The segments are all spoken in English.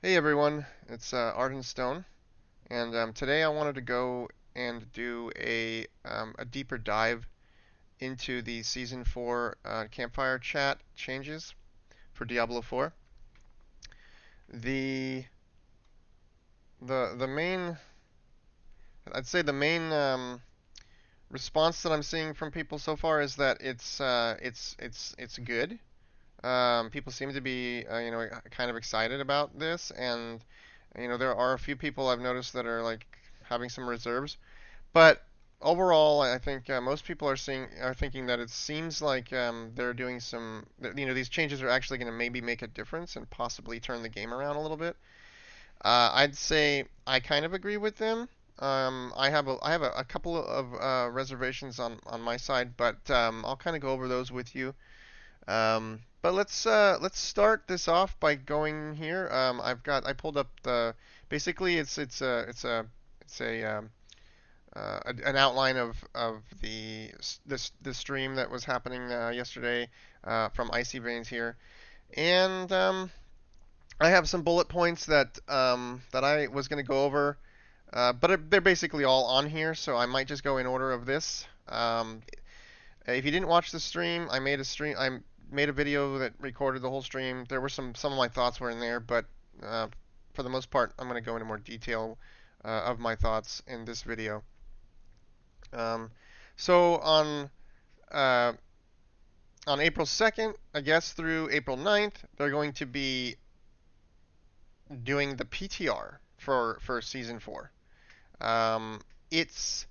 Hey everyone, it's Ardenstone, and today I wanted to go and do a deeper dive into the Season 4 campfire chat changes for Diablo 4. The the main I'd say the main response that I'm seeing from people so far is that it's good. People seem to be kind of excited about this, and there are a few people I've noticed that are like having some reserves. But overall, I think most people are thinking that it seems like they're doing these changes are actually going to maybe make a difference and possibly turn the game around a little bit. I'd say I kind of agree with them. I have a couple of reservations on my side, but I'll kind of go over those with you. But let's start this off by going here. I pulled up the basically it's an outline of the stream that was happening yesterday from Icy Veins here, and I have some bullet points that I was going to go over, but they're basically all on here, so I might just go in order of this. If you didn't watch the stream, I made a video that recorded the whole stream. There were some of my thoughts were in there, but uh, for the most part, I'm going to go into more detail of my thoughts in this video. Um, so uh, on April 2nd, I guess through April 9th, they're going to be doing the PTR for season 4. It's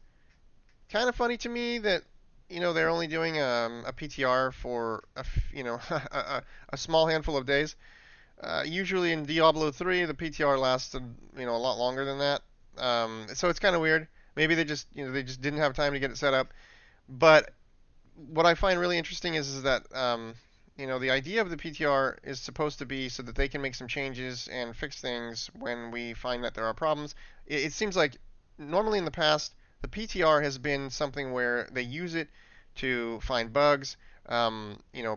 kind of funny to me that they're only doing a PTR for a small handful of days. Usually in Diablo 3, the PTR lasted a lot longer than that. So it's kind of weird. Maybe they just didn't have time to get it set up. But what I find really interesting is that the idea of the PTR is supposed to be so that they can make some changes and fix things when we find that there are problems. It seems like normally in the past the PTR has been something where they use it to find bugs,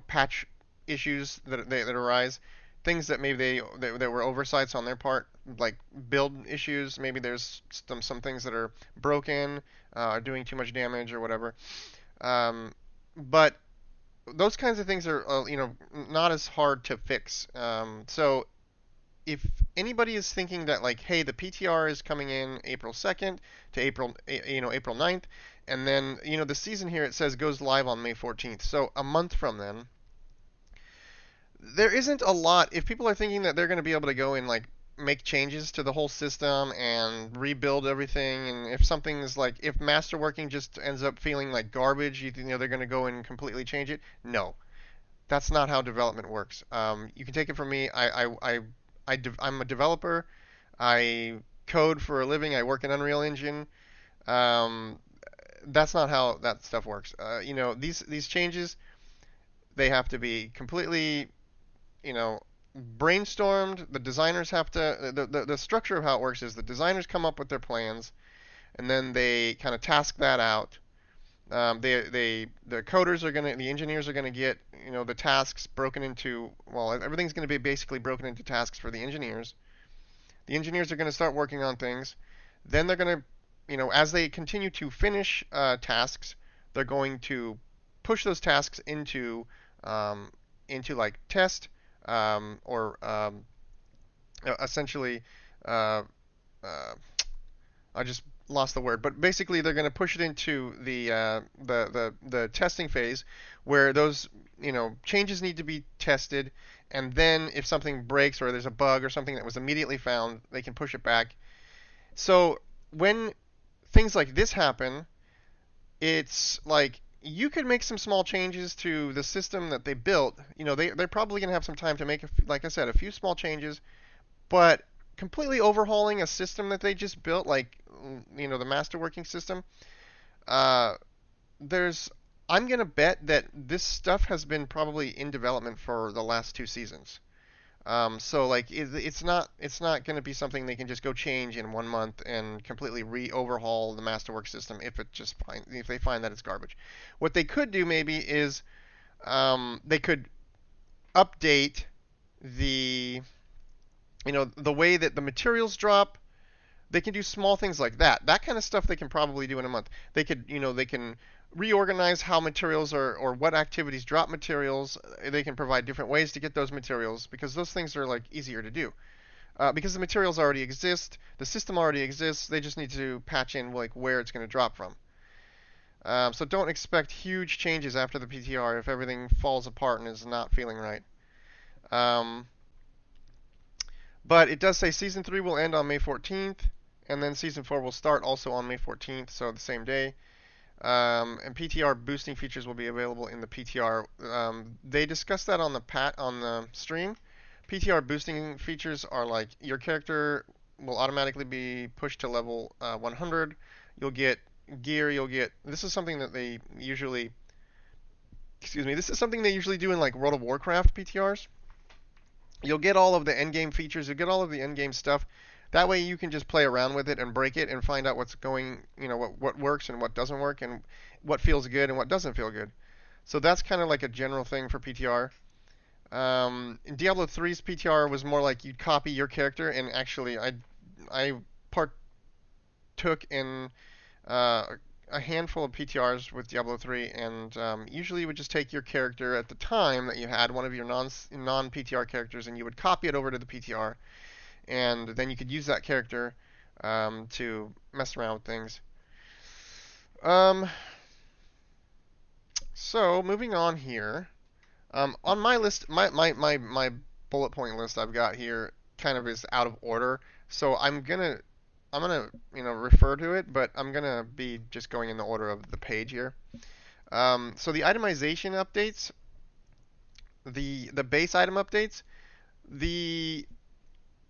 patch issues that arise, things that maybe that were oversights on their part, like build issues. Maybe there's some things that are broken, doing too much damage or whatever. Um, but those kinds of things are not as hard to fix. So if anybody is thinking that like, hey, the PTR is coming in April 2nd to April 9th, and then the season here it says goes live on May 14th. So a month from then, there isn't a lot. If people are thinking that they're going to be able to go and like make changes to the whole system and rebuild everything, and if something is like if Masterworking just ends up feeling like garbage, they're going to go and completely change it. No, that's not how development works. You can take it from me. I'm a developer. I code for a living. I work in Unreal Engine. Um, that's not how that stuff works. These changes they have to be completely you know, brainstormed. The designers have to. The structure of how it works is the designers come up with their plans, and then they kind of task that out. The coders are gonna, the engineers are gonna get, the tasks broken into. Well, everything's gonna be basically broken into tasks for the engineers. The engineers are gonna start working on things. Then they're gonna, as they continue to finish tasks, they're going to push those tasks um, into like test or essentially, uh, uh, I just lost the word, but basically they're going to push it into the testing phase, where those changes need to be tested, and then if something breaks or there's a bug or something that was immediately found, they can push it back. So when things like this happen, it's like you could make some small changes to the system that they built. They're probably going to have some time to make, like I said, a few small changes, but completely overhauling a system that they just built, like the Masterworking system, uh, there's I'm gonna bet that this stuff has been probably in development for the last 2 seasons. So like it's not going to be something they can just go change in 1 month and completely re-overhaul the Masterwork system if they find that it's garbage. What they could do maybe is they could update the the way that the materials drop. They can do small things like that. That kind of stuff they can probably do in a month. They can reorganize how materials are or what activities drop materials. They can provide different ways to get those materials because those things are like easier to do. Because the materials already exist, the system already exists. They just need to patch in like where it's going to drop from. So don't expect huge changes after the PTR if everything falls apart and is not feeling right. Um, but it does say Season 3 will end on May 14th, and then Season 4 will start also on May 14th, so the same day. And PTR boosting features will be available in the PTR. They discussed that on the stream. PTR boosting features are like your character will automatically be pushed to level 100. You'll get gear. This is something that they usually, excuse me, this is something they usually do in like World of Warcraft PTRs. You'll get all of the endgame features. You'll get all of the endgame stuff. That way you can just play around with it and break it and find out what's going, what works and what doesn't work and what feels good and what doesn't feel good. So that's kind of like a general thing for PTR. In Diablo 3's PTR was more like you'd copy your character, and actually I partook in a handful of PTRs with Diablo 3, and usually you would just take your character at the time that you had one of your non PTR characters, and you would copy it over to the PTR, and then you could use that character to mess around with things. Um, so moving on here, on my list, my bullet point list I've got here kind of is out of order, so I'm gonna refer to it, but I'm gonna be just going in the order of the page here. So the itemization updates, the base item updates, the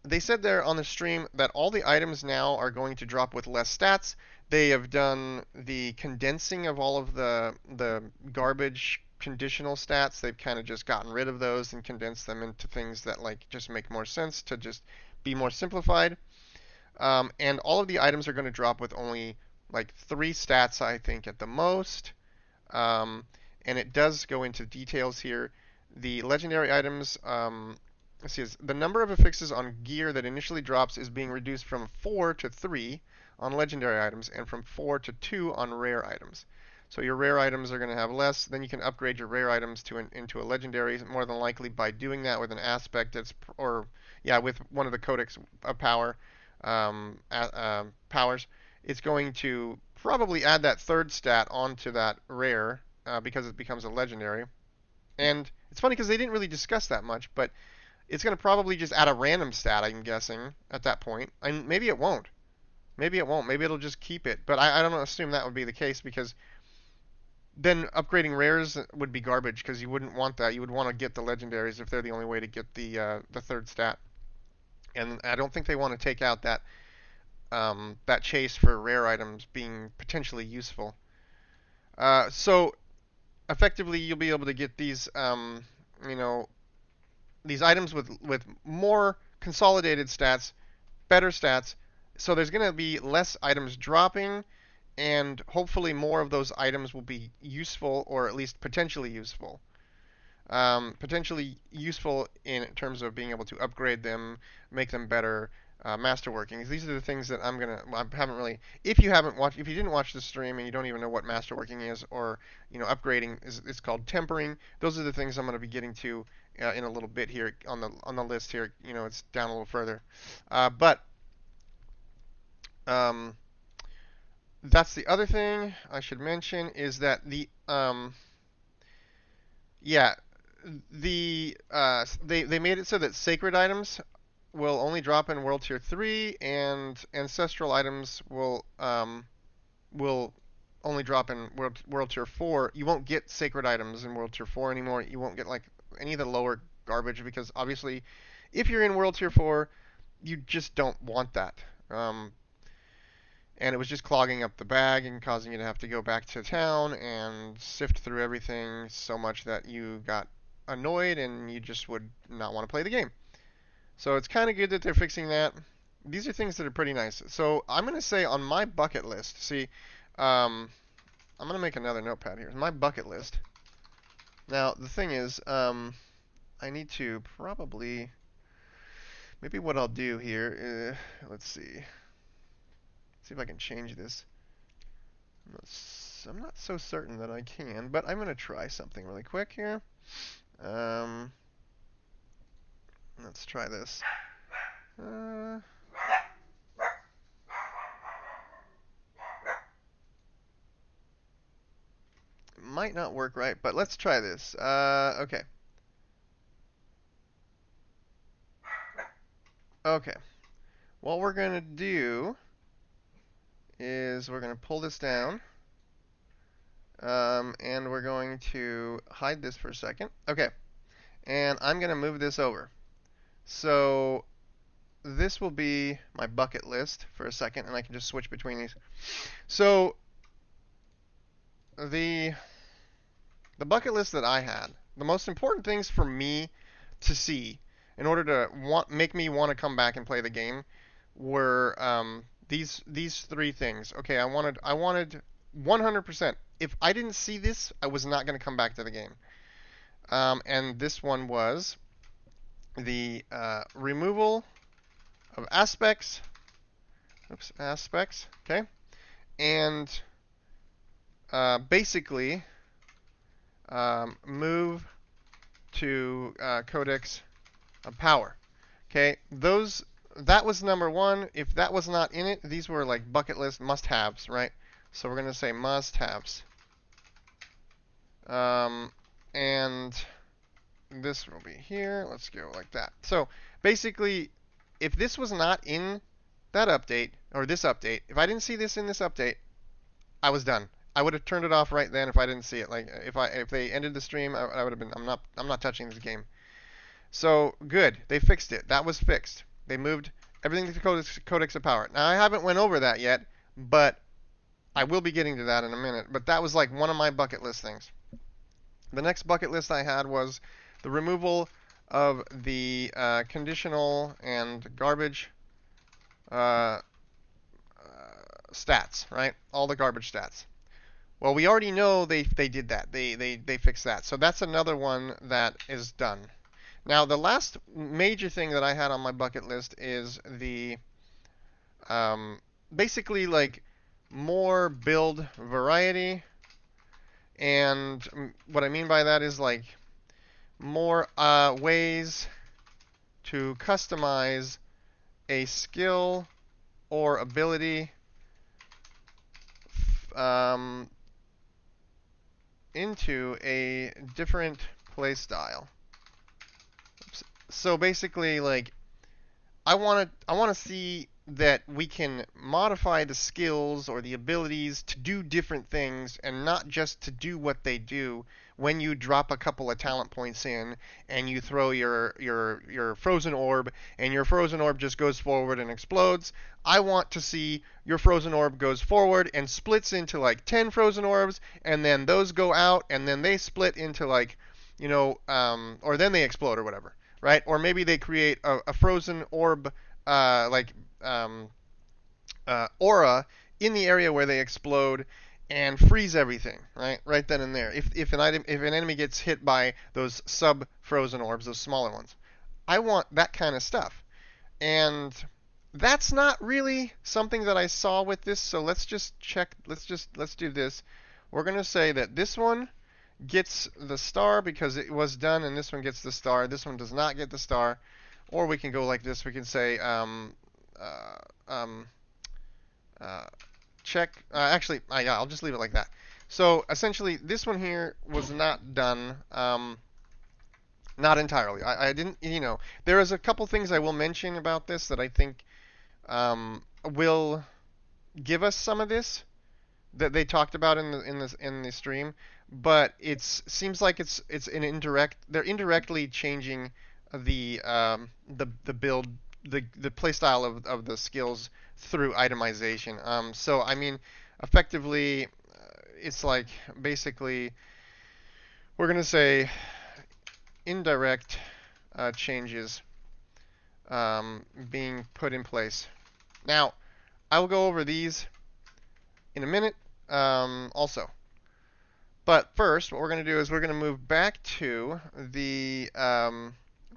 they said there on the stream that all the items now are going to drop with less stats. They have done the condensing of all of the garbage conditional stats. They've kind of just gotten rid of those and condensed them into things that like just make more sense to just be more simplified. And all of the items are going to drop with only like 3 stats, I think, at the most. Um, and it does go into details here. The legendary items, let's see, the number of affixes on gear that initially drops is being reduced from 4 to 3 on legendary items and from 4 to 2 on rare items. So your rare items are going to have less. Then you can upgrade your rare items into a legendary, more than likely by doing that with an aspect with one of the Codex of Power powers. It's going to probably add that 3rd stat onto that rare because it becomes a legendary. And it's funny because they didn't really discuss that much, but it's going to probably just add a random stat, I'm guessing, at that point. And maybe it won't. Maybe it won't. Maybe it'll just keep it. But I don't assume that would be the case because then upgrading rares would be garbage because you wouldn't want that. You would want to get the legendaries if they're the only way to get the 3rd stat. And I don't think they want to take out that chase for rare items being potentially useful. So effectively, you'll be able to get you know, these items with more consolidated stats, better stats. So there's going to be less items dropping, and hopefully more of those items will be useful or at least potentially useful. Potentially useful in terms of being able to upgrade them, make them better. Masterworking. These are the things that I haven't really. If you didn't watch the stream and you don't even know what masterworking is, or upgrading is, it's called tempering. Those are the things I'm going to be getting to in a little bit here on the list here. It's down a little further, but um, that's the other thing I should mention is that yeah, they made it so that sacred items will only drop in World Tier 3, and ancestral items will only drop in World Tier 4. You won't get sacred items in World Tier 4 anymore. You won't get like any of the lower garbage because obviously, if you're in World Tier 4, you just don't want that. And it was just clogging up the bag and causing you to have to go back to town and sift through everything so much that you got annoyed and you just would not want to play the game. So it's kind of good that they're fixing that. These are things that are pretty nice. So I'm going to say on my bucket list, see, I'm going to make another notepad here. My bucket list. Now, the thing is, I need to probably Maybe what I'll do here, let's see. See if I can change this. I'm not so certain that I can, but I'm going to try something really quick here. Um, let's try this. It might not work right, but let's try this. Okay. Okay. What we're going to do is we're going to pull this down. And we're going to hide this for a second. Okay. And I'm going to move this over. So this will be my bucket list for a second, and I can just switch between these. So the bucket list that I had, the most important things for me to see in order to make me want to come back and play the game were these three things. Okay, I wanted 100%. If I didn't see this, I was not going to come back to the game. And this one was the removal of aspects. Oops, aspects. Okay, and basically move to Codex of Power. Okay, that was number one. If that was not in it, these were like bucket list must-haves, right? So we're gonna say must-haves. And this will be here. Let's go like that. So basically, if this was not in that update or this update, if I didn't see this in this update, I was done. I would have turned it off right then if I didn't see it. Like if they ended the stream, I would have been. I'm not touching this game. So good, they fixed it. That was fixed. They moved everything to Codex of Power. Now I haven't went over that yet, but I will be getting to that in a minute. But that was like one of my bucket list things. The next bucket list I had was the removal of the conditional and garbage stats, right? All the garbage stats. Well, we already know they did that. They fixed that. So that's another one that is done. Now, the last major thing that I had on my bucket list is the basically like more build variety. And what I mean by that is like more ways to customize a skill or ability into a different playstyle. So basically, like, I want to see that we can modify the skills or the abilities to do different things and not just to do what they do when you drop a couple of talent points in and you throw your frozen orb and your frozen orb just goes forward and explodes. I want to see your frozen orb goes forward and splits into like 10 frozen orbs, and then those go out and then they split into like, or then they explode or whatever, right? Or maybe they create a frozen orb like aura in the area where they explode and freeze everything, right then and there. If an enemy gets hit by those sub frozen orbs, those smaller ones, I want that kind of stuff. And that's not really something that I saw with this. So let's just check. Let's do this. We're gonna say that this one gets the star because it was done, and this one gets the star. This one does not get the star. Or we can go like this. We can say check. Actually, yeah, I'll just leave it like that. So essentially, this one here was not done. Not entirely. I didn't. There is a couple things I will mention about this that I think will give us some of this that they talked about in the stream, but it seems like it's an indirect. They're indirectly changing the build the playstyle of the skills through itemization. So I mean, effectively, it's like basically we're gonna say indirect changes being put in place. Now, I will go over these in a minute also. But first, what we're going to do is we're going to move back to the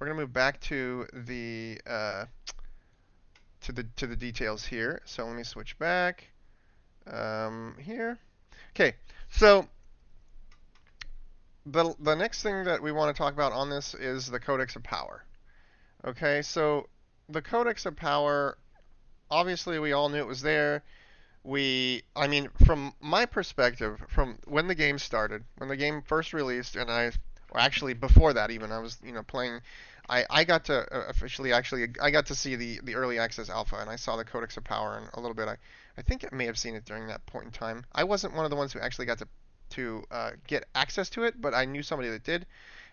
we're gonna move back to the details here. So let me switch back here. Okay, so the next thing that we want to talk about on this is the Codex of Power. Okay, so the Codex of Power, obviously we all knew it was there. I mean, from my perspective, from when the game started, when the game first released, or actually before that even, I was, playing. I got to I got to see the early access alpha, and I saw the Codex of Power and a little bit. I think I may have seen it during that point in time. I wasn't one of the ones who actually got to get access to it, but I knew somebody that did,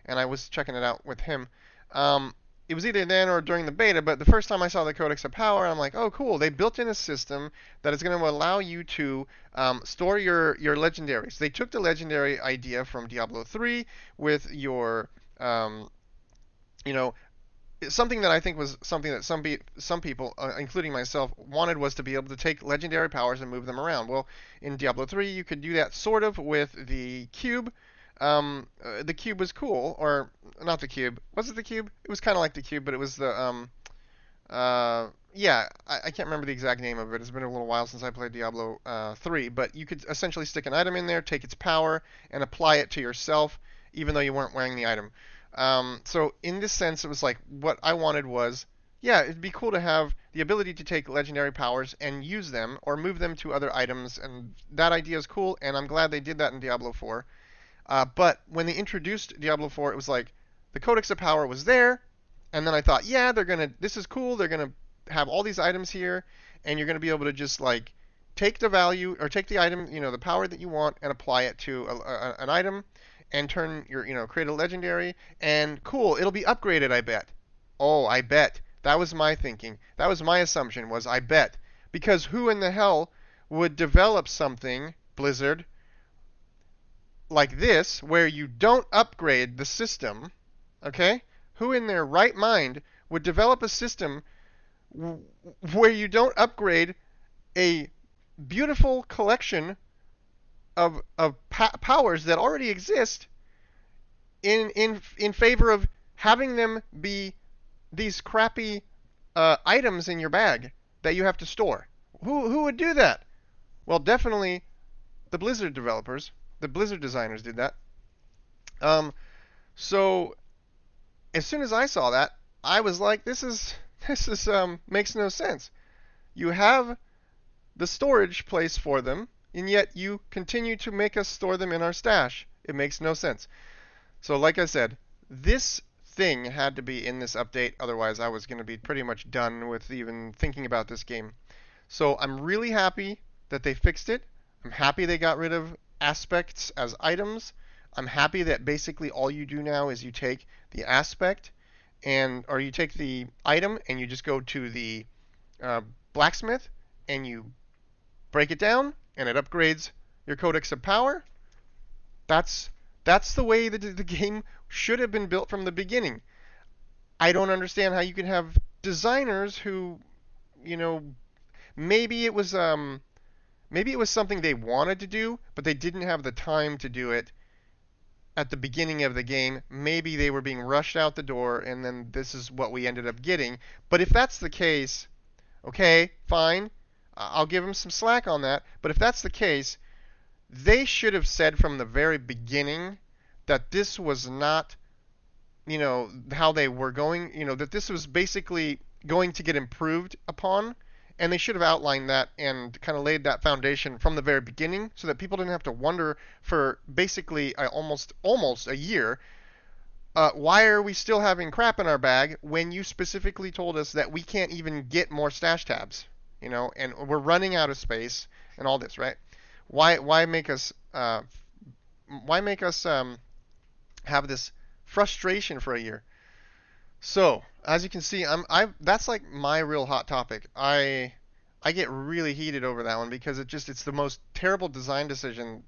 and I was checking it out with him. It was either then or during the beta, but the first time I saw the Codex of Power, I'm like, oh, cool. They built in a system that is going to allow you to store your legendaries. They took the legendary idea from Diablo 3 with your, you know, something that I think was something that some people, including myself, wanted was to be able to take legendary powers and move them around. Well, in Diablo 3, you could do that sort of with the cube. The cube was cool, or not the cube. Was it the cube? It was kind of like the cube, but it was the yeah, I can't remember the exact name of it. It's been a little while since I played Diablo 3, but you could essentially stick an item in there, take its power, and apply it to yourself, even though you weren't wearing the item. So in this sense, it was like what I wanted was, yeah, it'd be cool to have the ability to take legendary powers and use them or move them to other items, and that idea is cool, and I'm glad they did that in Diablo 4. But when they introduced Diablo 4, it was like the Codex of Power was there, and then I thought, yeah, this is cool. They're gonna have all these items here, and you're gonna be able to just like take the value or take the item, the power that you want, and apply it to an item, and turn create a legendary, and cool, it'll be upgraded, I bet. Oh, I bet. That was my thinking. That was my assumption, was I bet. Because who in the hell would develop something, Blizzard, like this, where you don't upgrade the system, okay? Who in their right mind would develop a system where you don't upgrade a beautiful collection of powers that already exist in favor of having them be these crappy items in your bag that you have to store? Who would do that? Well, definitely the Blizzard developers, the Blizzard designers did that. So as soon as I saw that, I was like, this is makes no sense. You have the storage place for them, and yet you continue to make us store them in our stash. It makes no sense. So like I said, this thing had to be in this update, otherwise I was going to be pretty much done with even thinking about this game. So I'm really happy that they fixed it. I'm happy they got rid of aspects as items. I'm happy that basically all you do now is you take the aspect or you take the item and you just go to the blacksmith and you break it down and it upgrades your Codex of Power. That's the way that the game should have been built from the beginning. I don't understand how you can have designers who, maybe it was something they wanted to do, but they didn't have the time to do it at the beginning of the game. Maybe they were being rushed out the door, and then this is what we ended up getting. But if that's the case, okay, fine. I'll give them some slack on that. But if that's the case, they should have said from the very beginning that this was not, how they were going, that this was basically going to get improved upon. And they should have outlined that and kind of laid that foundation from the very beginning so that people didn't have to wonder for basically almost a year, why are we still having crap in our bag when you specifically told us that we can't even get more stash tabs, and we're running out of space and all this, right? Why make us have this frustration for a year? So, as you can see, that's like my real hot topic. I get really heated over that one because it's the most terrible design decision,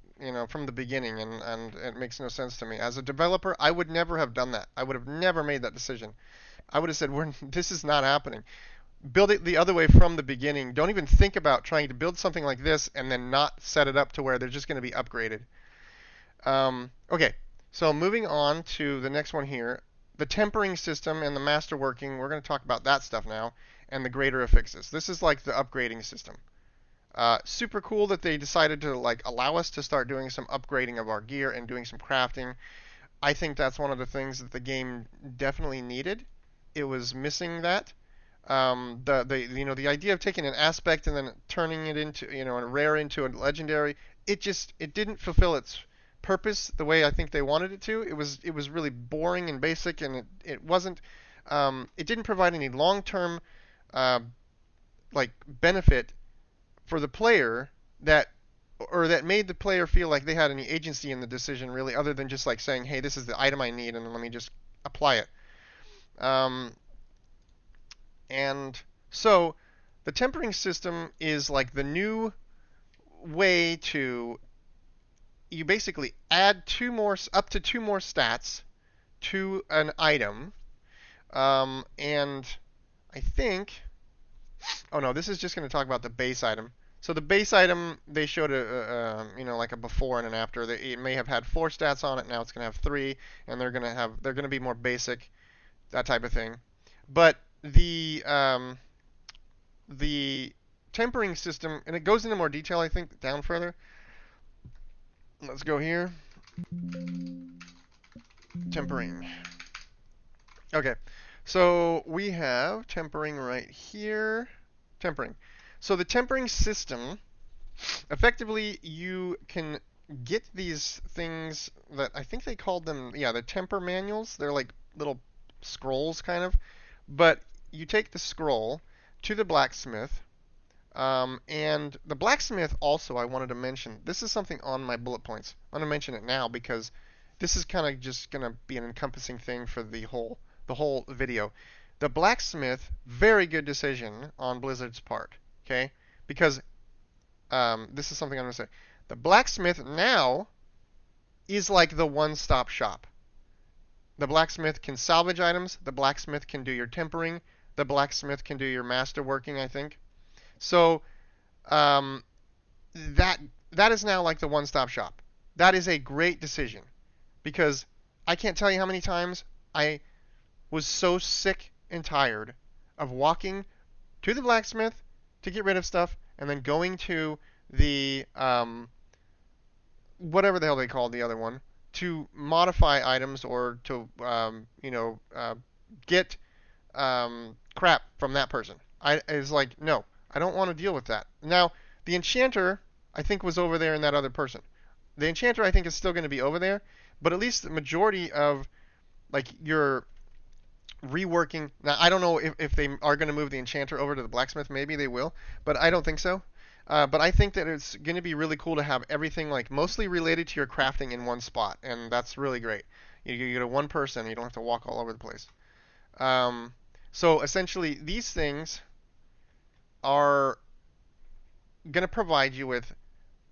from the beginning, and it makes no sense to me. As a developer, I would never have done that. I would have never made that decision. I would have said, this is not happening. Build it the other way from the beginning. Don't even think about trying to build something like this and then not set it up to where they're just going to be upgraded. Okay, so moving on to the next one here. the tempering system and the masterworking, we're going to talk about that stuff now, and the greater affixes. This is like the upgrading system. Super cool that they decided to like allow us to start doing some upgrading of our gear and doing some crafting. I think that's one of the things that the game definitely needed. It was missing that. The idea of taking an aspect and then turning it into a rare into a legendary, it didn't fulfill its purpose the way I think they wanted it to. It was really boring and basic, and it wasn't it didn't provide any long-term uh, like benefit for the player that made the player feel like they had any agency in the decision really, other than just like saying, hey, this is the item I need, and then let me just apply it. Um, and so the tempering system is like the new way to you basically add up to two more stats to an item, and I think oh no, this is just going to talk about the base item. So the base item, they showed like a before and an after. It may have had 4 stats on it. Now it's going to have 3, and they're going to be more basic, that type of thing. But the tempering system, and it goes into more detail, I think, down further. Let's go here. Tempering. Okay, so we have tempering right here. Tempering. So the tempering system, effectively, you can get these things that I think they called them, yeah, the temper manuals. They're like little scrolls, kind of. But you take the scroll to the blacksmith, and the blacksmith also, I wanted to mention, this is something on my bullet points. I'm going to mention it now because this is kind of just going to be an encompassing thing for the whole video. The blacksmith, very good decision on Blizzard's part, okay? Because this is something I'm going to say. The blacksmith now is like the one-stop shop. The blacksmith can salvage items. The blacksmith can do your tempering. The blacksmith can do your masterworking, I think. So that is now like the one-stop shop. That is a great decision because I can't tell you how many times I was so sick and tired of walking to the blacksmith to get rid of stuff and then going to the whatever the hell they called the other one to modify items or to get crap from that person. It's like, no, I don't want to deal with that. Now, the enchanter, I think, was over there in that other person. The enchanter, I think, is still going to be over there, but at least the majority of like your reworking. Now, I don't know if they are going to move the enchanter over to the blacksmith. Maybe they will, but I don't think so. But I think that it's going to be really cool to have everything like mostly related to your crafting in one spot, and that's really great. You get a one person, you don't have to walk all over the place. So essentially, these things are going to provide you with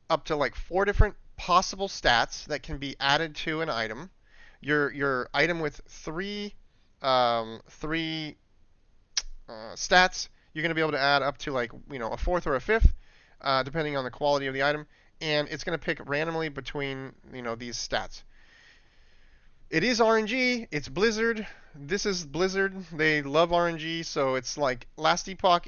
up to like 4 different possible stats that can be added to an item. Your item with three stats, you're going to be able to add up to like a 4th or a 5th, depending on the quality of the item, and it's going to pick randomly between these stats. It is RNG. It's Blizzard. This is Blizzard. They love RNG, so it's like Last Epoch.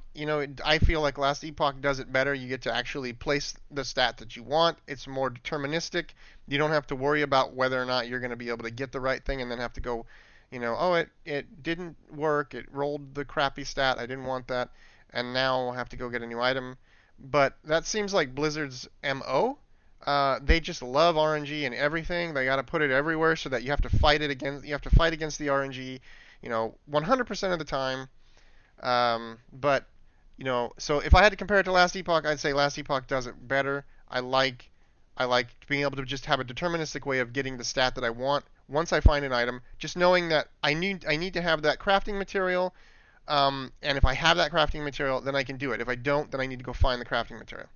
I feel like Last Epoch does it better. You get to actually place the stat that you want. It's more deterministic. You don't have to worry about whether or not you're going to be able to get the right thing and then have to go, oh, it didn't work. It rolled the crappy stat. I didn't want that, and now I'll have to go get a new item. But that seems like Blizzard's MO. They just love RNG and everything. They got to put it everywhere so that you have to fight against the RNG, 100% of the time. But so if I had to compare it to Last Epoch, I'd say Last Epoch does it better. I like being able to just have a deterministic way of getting the stat that I want once I find an item. Just knowing that I need to have that crafting material, and if I have that crafting material, then I can do it. If I don't, then I need to go find the crafting material.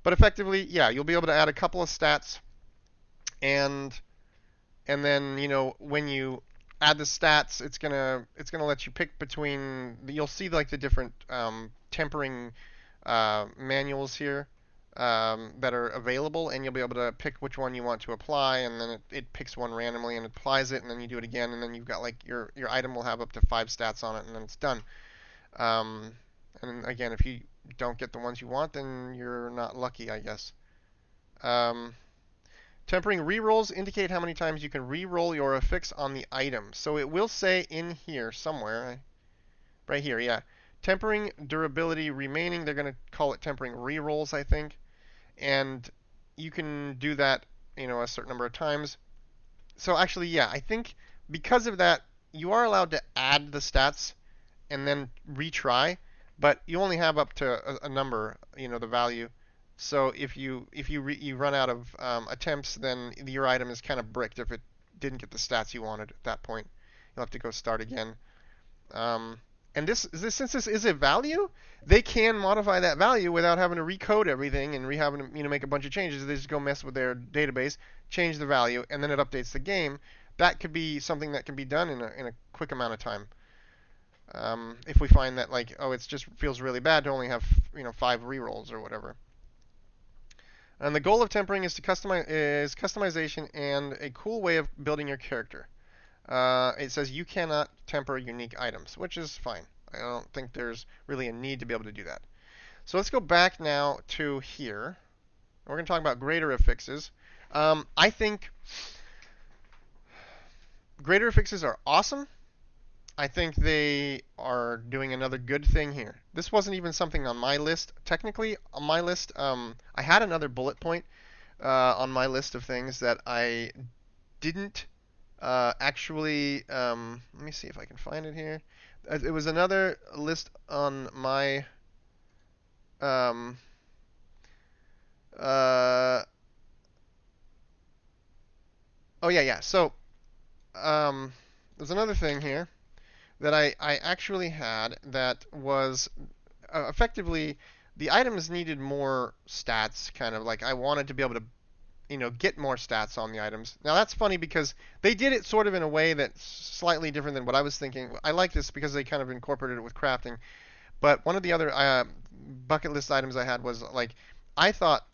But effectively, yeah, you'll be able to add a couple of stats, and then when you add the stats, it's gonna let you pick between. You'll see like the different tempering manuals here. that are available, and you'll be able to pick which one you want to apply, and then it picks one randomly and applies it, and then you do it again, and then you've got like your item will have up to 5 stats on it, and then it's done. Um, and again, if you don't get the ones you want, then you're not lucky, I guess. Um, Tempering rerolls indicate how many times you can reroll your affix on the item. So it will say in here somewhere, right here, yeah. Tempering durability remaining, they're going to call it tempering rerolls, I think. And you can do that, a certain number of times. So actually, yeah, I think because of that, you are allowed to add the stats and then retry, but you only have up to a number, the value. So if you run out of attempts, then your item is kind of bricked if it didn't get the stats you wanted at that point. You'll have to go start again. Um, and since this is a value, they can modify that value without having to recode everything and having to make a bunch of changes. They just go mess with their database, change the value, and then it updates the game. That could be something that can be done in a quick amount of time. If we find that it just feels really bad to only have 5 rerolls or whatever. And the goal of tempering is customization and a cool way of building your character. It says you cannot temper unique items, which is fine. I don't think there's really a need to be able to do that. So let's go back now to here. We're going to talk about greater affixes. I think greater affixes are awesome. I think they are doing another good thing here. This wasn't even something on my list. Technically, on my list, I had another bullet point on my list of things that I didn't actually. Let me see if I can find it here. It was another list on my. Oh yeah. So there's another thing here that I actually had that was effectively the items needed more stats, kind of like I wanted to be able to get more stats on the items. Now that's funny because they did it sort of in a way that's slightly different than what I was thinking. I like this because they kind of incorporated it with crafting. But one of the other bucket list items I had was I thought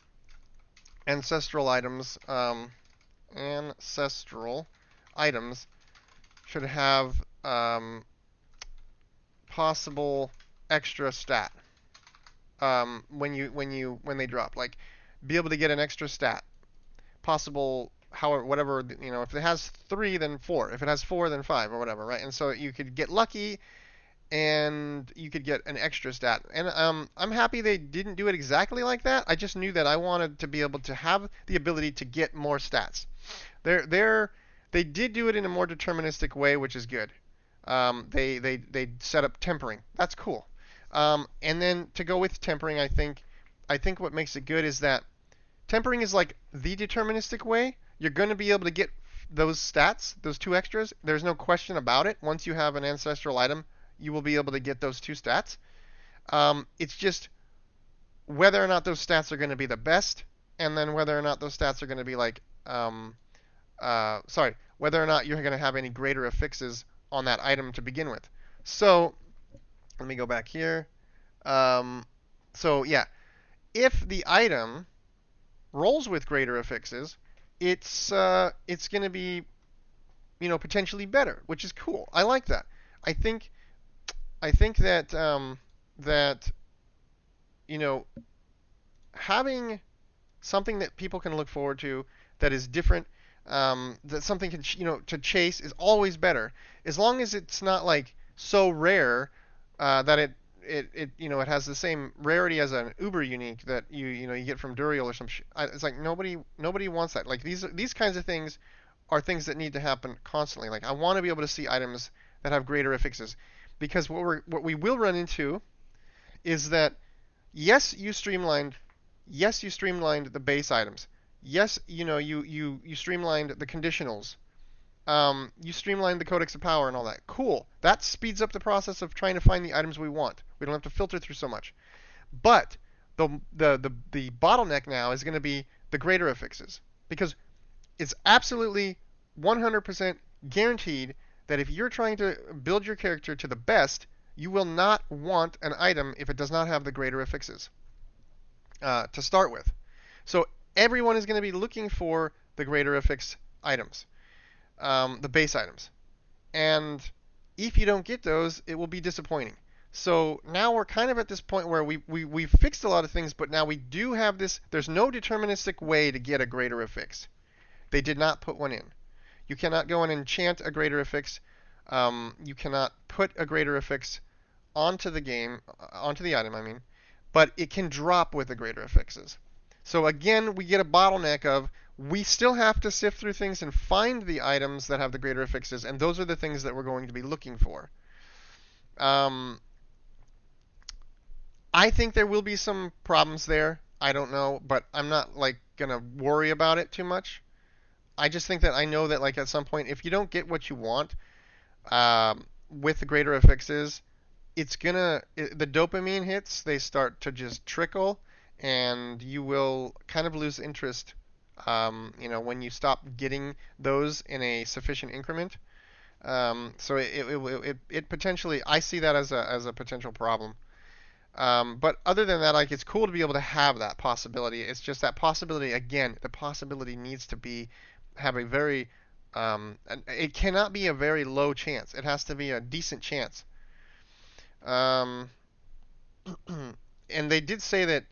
ancestral items should have possible extra stat when they drop. Be able to get an extra stat. Possible, however, whatever, if it has 3, then 4. If it has 4, then 5, or whatever, right? And so you could get lucky, and you could get an extra stat. And I'm happy they didn't do it exactly like that. I just knew that I wanted to be able to have the ability to get more stats. They did do it in a more deterministic way, which is good. They set up tempering. That's cool. And then to go with tempering, I think what makes it good is that tempering is like the deterministic way. You're going to be able to get those stats, those 2 extras. There's no question about it. Once you have an ancestral item, you will be able to get those 2 stats. It's just whether or not those stats are going to be the best, and then whether or not those stats are going to be whether or not you're going to have any greater affixes on that item to begin with. So let me go back here. So yeah, if the item rolls with greater affixes, it's going to be potentially better, which is cool. I like that. I think that having something that people can look forward to that is different, that something can to chase is always better, as long as it's not so rare that it has the same rarity as an uber unique that you get from Duriel or some it's nobody wants that. These kinds of things are things that need to happen constantly. I want to be able to see items that have greater affixes, because what we will run into is that yes you streamlined the base items, yes you streamlined the conditionals, you streamlined the Codex of Power and all that. Cool. That speeds up the process of trying to find the items we want. We don't have to filter through so much. But the bottleneck now is going to be the greater affixes, because it's absolutely 100% guaranteed that if you're trying to build your character to the best, you will not want an item if it does not have the greater affixes. to start with. So everyone is going to be looking for the greater affix items, the base items. And if you don't get those, it will be disappointing. So now we're kind of at this point where we've fixed a lot of things, but now we do have this. There's no deterministic way to get a greater affix. They did not put one in. You cannot go and enchant a greater affix. You cannot put a greater affix onto the game, onto the item, I mean, but it can drop with the greater affixes. So again, we get a bottleneck of we still have to sift through things and find the items that have the greater affixes, and those are the things that we're going to be looking for. I think there will be some problems there. I don't know, but I'm not like gonna worry about it too much. I just think that I know that like at some point, if you don't get what you want with the greater affixes, the dopamine hits, they start to just trickle, and you will kind of lose interest. When you stop getting those in a sufficient increment. So it potentially, I see that as a potential problem. But other than that, like it's cool to be able to have that possibility. It's just that possibility again. The possibility needs to have a very it cannot be a very low chance. It has to be a decent chance. Um, and they did say that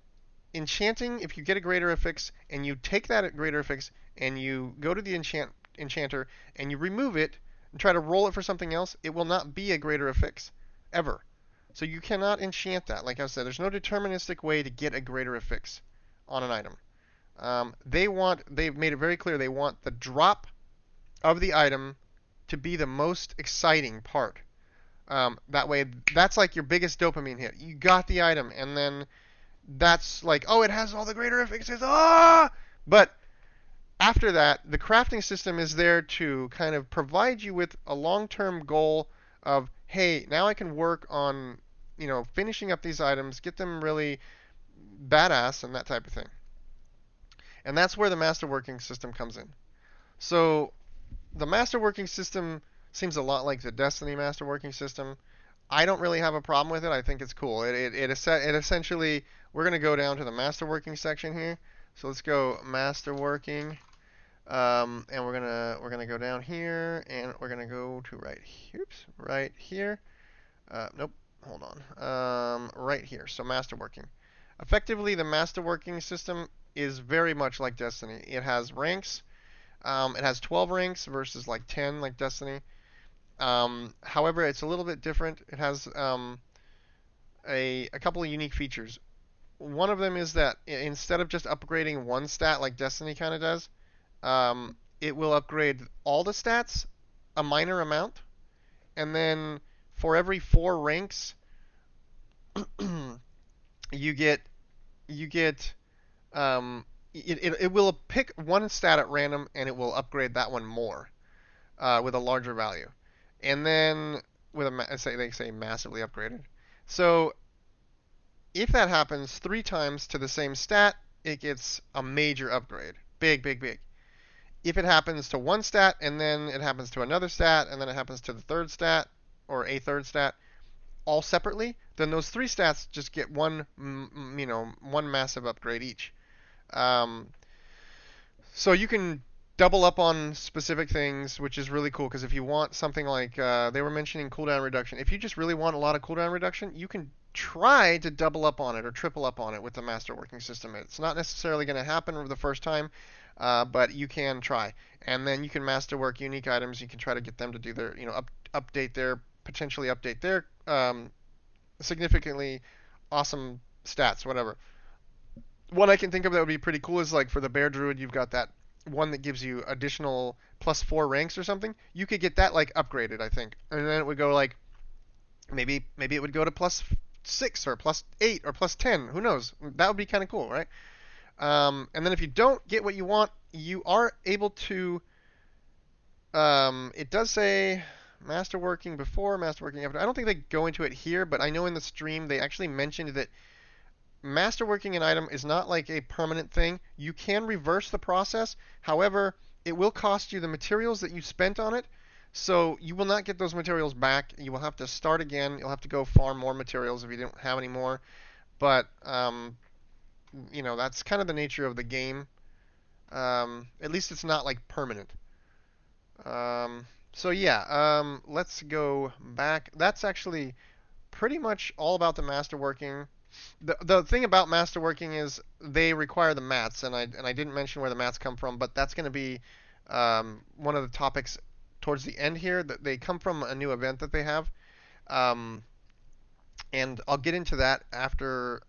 enchanting, if you get a greater affix and you take that greater affix and you go to the enchanter and you remove it and try to roll it for something else, it will not be a greater affix ever. So you cannot enchant that. Like I said, there's no deterministic way to get a greater affix on an item. They've made it very clear they want the drop of the item to be the most exciting part. That way, that's like your biggest dopamine hit. You got the item, and then that's like, oh, it has all the greater affixes. Ah! But after that, the crafting system is there to kind of provide you with a long-term goal of, hey, now I can work on, finishing up these items, get them really badass and that type of thing. And that's where the masterworking system comes in. So the masterworking system seems a lot like the Destiny masterworking system. I don't really have a problem with it. I think it's cool. It essentially, we're going to go down to the masterworking section here. So let's go masterworking, and we're gonna go down here, and we're gonna go to right here. Nope, hold on. Right here. So masterworking. Effectively, the masterworking system is very much like Destiny. It has ranks. It has 12 ranks versus like 10 like Destiny. However, it's a little bit different. It has a couple of unique features. One of them is that instead of just upgrading one stat like Destiny kind of does, it will upgrade all the stats a minor amount, and then for every 4 ranks, you get it will pick one stat at random, and it will upgrade that one more with a larger value. And then they say massively upgraded. So if that happens 3 times to the same stat, it gets a major upgrade. Big, big, big. If it happens to one stat, and then it happens to another stat, and then it happens to the third stat, or a third stat, all separately, then those 3 stats just get one massive upgrade each. So you can double up on specific things, which is really cool, because if you want something like, they were mentioning cooldown reduction, if you just really want a lot of cooldown reduction, you can try to double up on it or triple up on it with the masterworking system. It's not necessarily going to happen the first time, but you can try. And then you can masterwork unique items. You can try to get them to do their, potentially update their significantly awesome stats, whatever. One I can think of that would be pretty cool is like for the Bear Druid, you've got that one that gives you additional +4 ranks or something. You could get that like upgraded, I think, and then it would go like maybe it would go to +6 or +8 or +10. Who knows? That would be kind of cool, right? And then if you don't get what you want, you are able to. It does say masterworking before, masterworking after. I don't think they go into it here, but I know in the stream they actually mentioned that masterworking an item is not like a permanent thing. You can reverse the process. However, it will cost you the materials that you spent on it. So you will not get those materials back. You will have to start again. You'll have to go farm more materials if you don't have any more. But that's kind of the nature of the game. At least it's not like permanent. So yeah, let's go back. That's actually pretty much all about the masterworking. The thing about masterworking is they require the mats, and I didn't mention where the mats come from, but that's going to be one of the topics towards the end here. That they come from a new event that they have, um, and I'll get into that after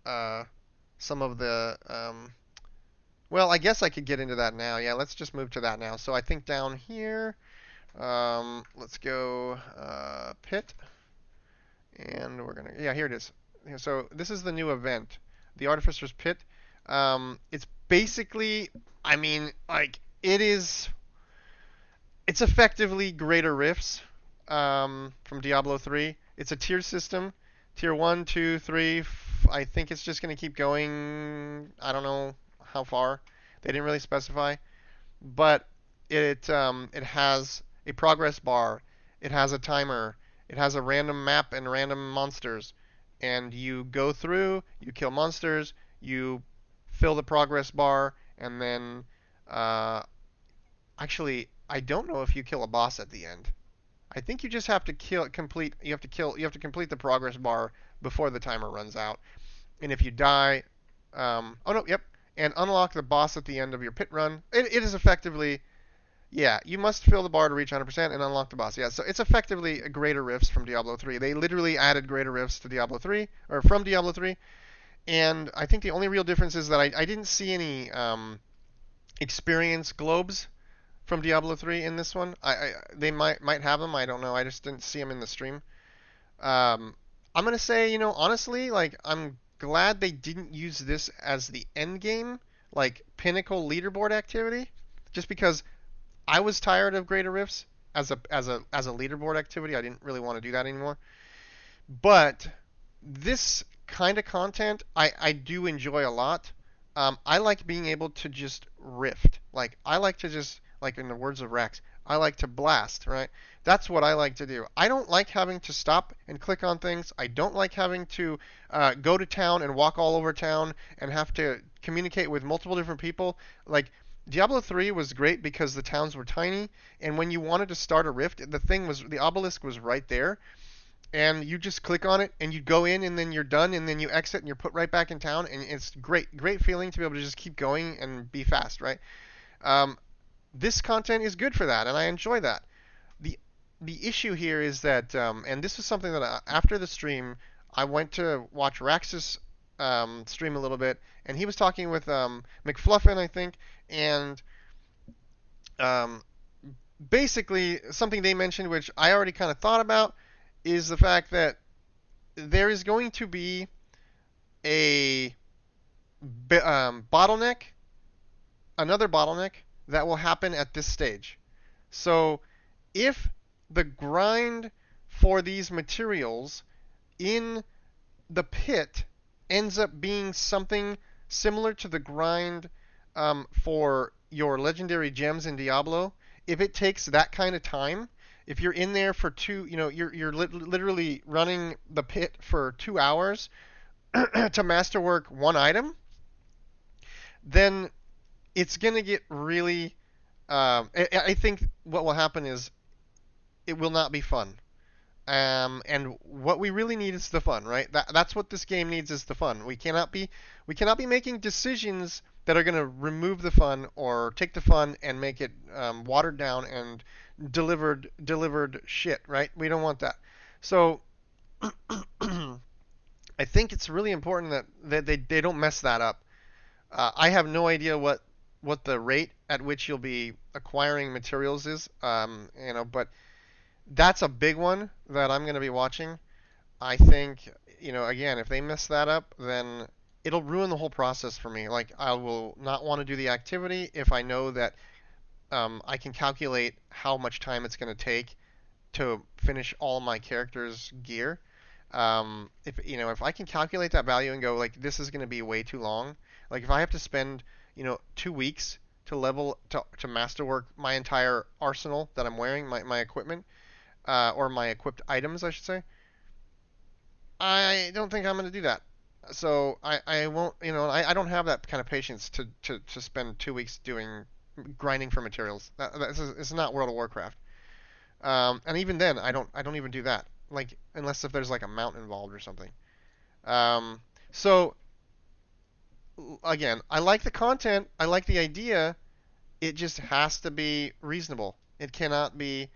some of the. Well, I guess I could get into that now. Yeah, let's just move to that now. So I think down here, let's go pit, and we're gonna. Yeah, here it is. So this is the new event, the Artificers Pit. It's basically, I mean, like it is. It's effectively Greater Rifts from Diablo 3. It's a tier system. Tier 1, 2, 3. I think it's just going to keep going. I don't know how far. They didn't really specify. But it has a progress bar. It has a timer. It has a random map and random monsters. And you go through, you kill monsters, you fill the progress bar, and then uh, actually, I don't know if you kill a boss at the end. I think you just have to complete. You have to complete the progress bar before the timer runs out. And if you die, oh no, yep, and unlock the boss at the end of your pit run. It is effectively, yeah, you must fill the bar to reach 100% and unlock the boss. Yeah, so it's effectively a Greater Rifts from Diablo 3. They literally added Greater Rifts to Diablo 3, or from Diablo 3. And I think the only real difference is that I didn't see any experience globes from Diablo 3 in this one. They might have them. I don't know. I just didn't see them in the stream. I'm gonna say, honestly, like I'm glad they didn't use this as the end game, like pinnacle leaderboard activity, just because I was tired of Greater Rifts as a leaderboard activity. I didn't really want to do that anymore. But this kind of content I do enjoy a lot. I like being able to just rift. Like I like to just like in the words of Rex, I like to blast, right? That's what I like to do. I don't like having to stop and click on things. I don't like having to go to town and walk all over town and have to communicate with multiple different people. Like Diablo 3 was great because the towns were tiny, and when you wanted to start a rift, the obelisk was right there, and you just click on it and you go in and then you're done and then you exit and you're put right back in town, and it's great feeling to be able to just keep going and be fast, right? Um, this content is good for that, and I enjoy that. the The issue here is that, and this was something that after the stream, I went to watch Raxus stream a little bit, and he was talking with McFluffin, I think, and um, basically something they mentioned, which I already kind of thought about, is the fact that there is going to be a bottleneck, another bottleneck that will happen at this stage. So if the grind for these materials in the pit ends up being something similar to the grind for your legendary gems in Diablo, if it takes that kind of time, if you're in there for you're literally running the pit for 2 hours to masterwork one item, then it's gonna get really. I think what will happen is it will not be fun. And what we really need is the fun, right? That's what this game needs is the fun. We cannot be making decisions that are going to remove the fun or take the fun and make it watered down and delivered shit, right? We don't want that. So I think it's really important that they don't mess that up. I have no idea what the rate at which you'll be acquiring materials is, but that's a big one that I'm going to be watching. I think, again, if they mess that up, then it'll ruin the whole process for me. Like, I will not want to do the activity if I know that I can calculate how much time it's going to take to finish all my character's gear. If I can calculate that value and go like this is going to be way too long, like if I have to spend 2 weeks to masterwork my entire arsenal that I'm wearing, my equipment, or my equipped items, I should say. I don't think I'm going to do that. So I won't, I don't have that kind of patience to spend 2 weeks doing grinding for materials. It's not World of Warcraft. And even then, I don't even do that. Like unless if there's like a mount involved or something. Um, so again, I like the content, I like the idea. It just has to be reasonable. It cannot be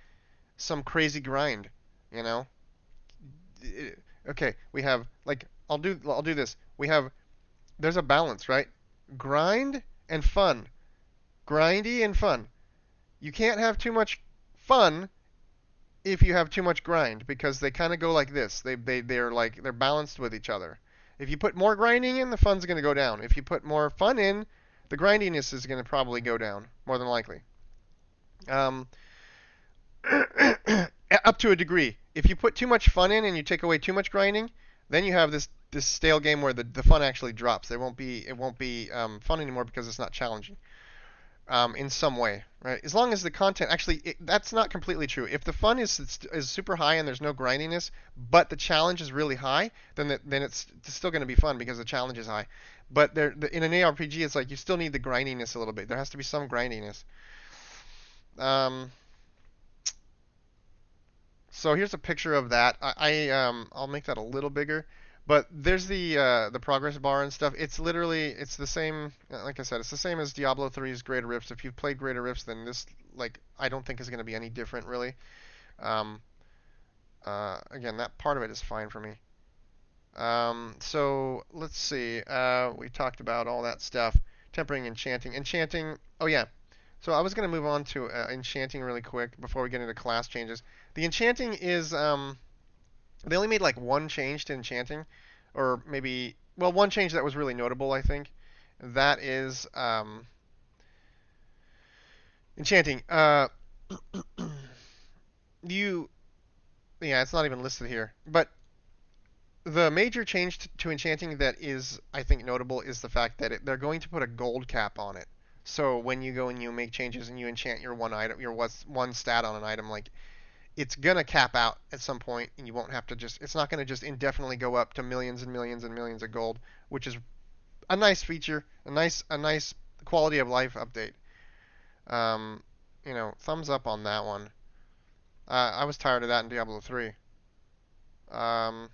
some crazy grind, you know? Okay, we have like I'll do this. There's a balance, right? Grind and fun. Grindy and fun. You can't have too much fun if you have too much grind because they kind of go like this. They're balanced with each other. If you put more grinding in, the fun's going to go down. If you put more fun in, the grindiness is going to probably go down more than likely. Um, up to a degree. If you put too much fun in and you take away too much grinding, then you have this stale game where the fun actually drops. It won't be fun anymore because it's not challenging in some way, right? As long as the content that's not completely true. If the fun is super high and there's no grindiness, but the challenge is really high, then it's still going to be fun because the challenge is high. But in an ARPG, it's like you still need the grindiness a little bit. There has to be some grindiness. Um, So here's a picture of that. I'll make that a little bigger, but there's the progress bar and stuff. It's the same. Like I said, it's the same as Diablo 3's Greater Rifts. If you've played Greater Rifts, then this like I don't think is going to be any different really. Um, again, that part of it is fine for me. So let's see. We talked about all that stuff. Tempering, enchanting, enchanting. Oh yeah. So I was going to move on to enchanting really quick before we get into class changes. The enchanting is they only made like one change to enchanting, or maybe well one change that was really notable I think. That is enchanting. You yeah it's not even listed here, but the major change to enchanting that is, I think, notable is the fact that they're going to put a gold cap on it. So when you go and you make changes and you enchant your one item, your one stat on an item, like it's gonna cap out at some point, and you won't have to just. It's not gonna just indefinitely go up to millions and millions and millions of gold, which is a nice feature, a nice quality of life update. Um, thumbs up on that one. I was tired of that in Diablo 3. Um,